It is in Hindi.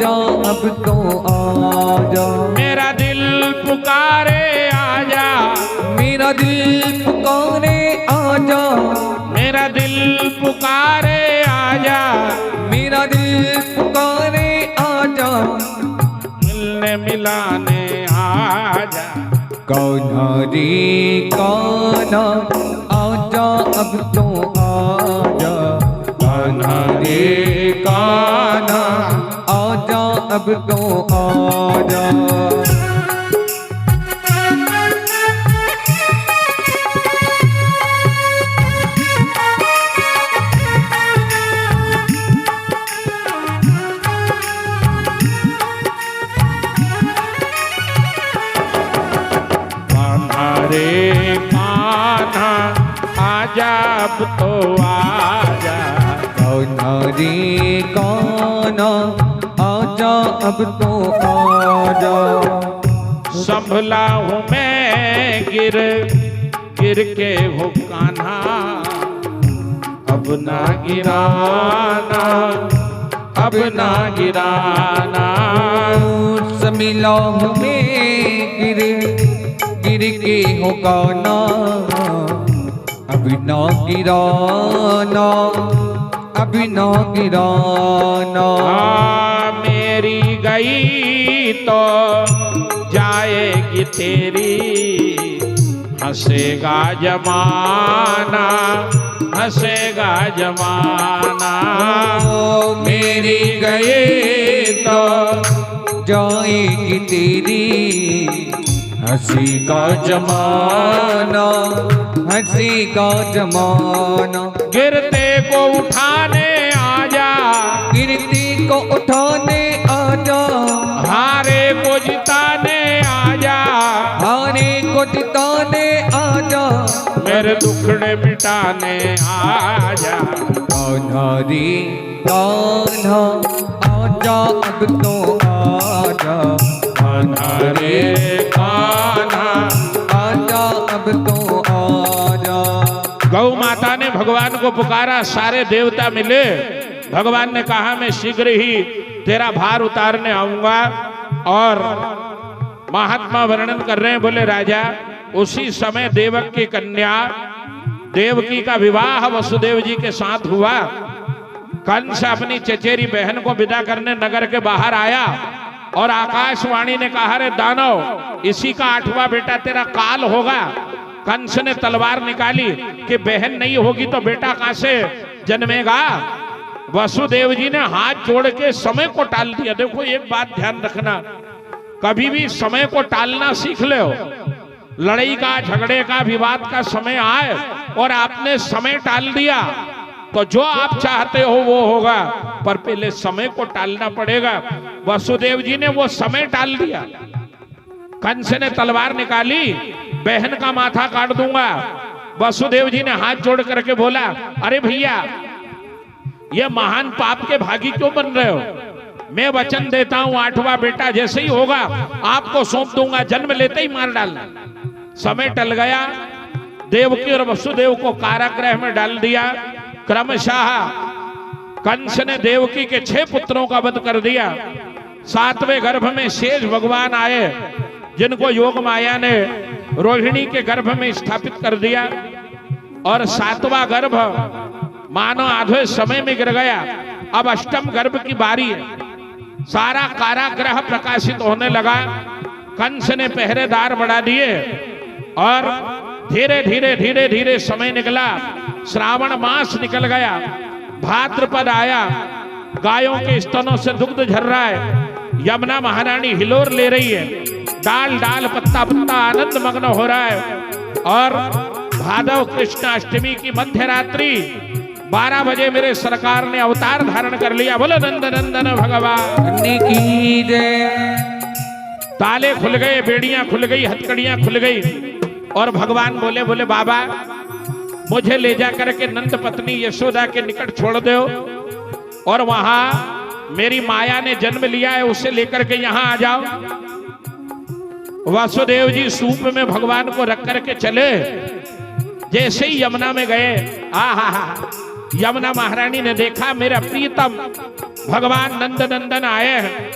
आजा अब तो आजा, मेरा दिल पुकारे आजा, मेरा दिल पुकारे आजा, मेरा दिल पुकारे आजा, मेरा दिल पुकारे आजा, मिलने मिलाने आजा। कान्हा रे कान्हा आजा अब तो आजा, कान्हा रे कान्हा आजा अब तो आजा। रे कान्हा आजा अब तो आजा, कान्हा रे कान्हा आजा अब तो आजा। संभला हूँ मैं गिर गिर के हो कान्हा, अब ना गिराना, अब ना गिराना। संभला हूँ मैं गिर गिर के हो कान्हा, अब ना गिराना, अब ना गिराना। मेरी गई तो जाएगी तेरी, हंसेगा जमाना, हंसेगा जमाना। मेरी गई तो जाएगी तेरी, हंसी का जमाना, हंसी का जमाना। गिरते को उठाने आजा, गिरती को उठाने आजा, हारे को जिताने आजा, हारे को जिताने आजा, मेरे दुखड़े मिटाने आजा। कान्हा रे कान्हा आजा अब तो आजा, कान्हा रे कान्हा आजा अब तो आजा। गौ माता ने भगवान को पुकारा, सारे देवता मिले। भगवान ने कहा मैं शीघ्र ही तेरा भार उतारने आऊंगा। और महात्मा वर्णन कर रहे हैं, बोले राजा उसी समय देवक की कन्या देवकी का विवाह वसुदेव जी के साथ हुआ। कंस अपनी चचेरी बहन को विदा करने नगर के बाहर आया और आकाशवाणी ने कहा, रे दानव इसी का 8वां बेटा तेरा काल होगा। कंस ने तलवार निकाली कि बहन नहीं होगी तो बेटा कहां से जन्मेगा। वसुदेव जी ने हाथ जोड़ के समय को टाल दिया। देखो एक बात ध्यान रखना, कभी भी समय को टालना सीख लो। लड़ाई का, झगड़े का, विवाद का समय आए और आपने समय टाल दिया तो जो आप चाहते हो वो होगा, पर पहले समय को टालना पड़ेगा। वसुदेव जी ने वो समय टाल दिया। कंस ने तलवार निकाली, बहन का माथा काट दूंगा। वसुदेव जी ने हाथ जोड़ करके बोला, अरे भैया ये महान पाप के भागी क्यों बन रहे हो? मैं वचन देता हूं 8वां बेटा जैसे ही होगा आपको सौंप दूंगा, जन्म लेते ही मार डालना। समय टल गया। देवकी और वसुदेव को कारागृह में डाल दिया। क्रमशः कंस ने देवकी के 6 पुत्रों का वध कर दिया। 7वें गर्भ में शेष भगवान आए, जिनको योग माया ने रोहिणी के गर्भ में स्थापित कर दिया। और 7वां गर्भ मानो आधे समय में गिर गया। अब 8म गर्भ की बारी है। सारा कारागृह प्रकाशित होने लगा। कंस ने पहरेदार बढ़ा दिए और धीरे धीरे धीरे धीरे समय निकला। श्रावण मास निकल गया, भाद्रपद आया, गायों के स्तनों से दुग्ध झर रहा है। यमुना महारानी हिलोर ले रही है, डाल डाल पत्ता पत्ता आनंद मग्न हो रहा है। और भादव कृष्ण अष्टमी की मध्य रात्रि 12 बजे मेरे सरकार ने अवतार धारण कर लिया। बोलो नंद नंदन भगवान की जय। ताले खुल गए, बेड़ियां खुल गई, हथकड़ियां खुल गई। और भगवान बोले, बोले बाबा मुझे ले जा करके नंद पत्नी यशोदा के निकट छोड़ दो और वहां मेरी माया ने जन्म लिया है उसे लेकर के यहां आ जाओ। वासुदेव जी सूप में भगवान को रख करके चले। जैसे ही यमुना में गए, यमुना महारानी ने देखा मेरा प्रीतम भगवान नंद नंदन आए हैं।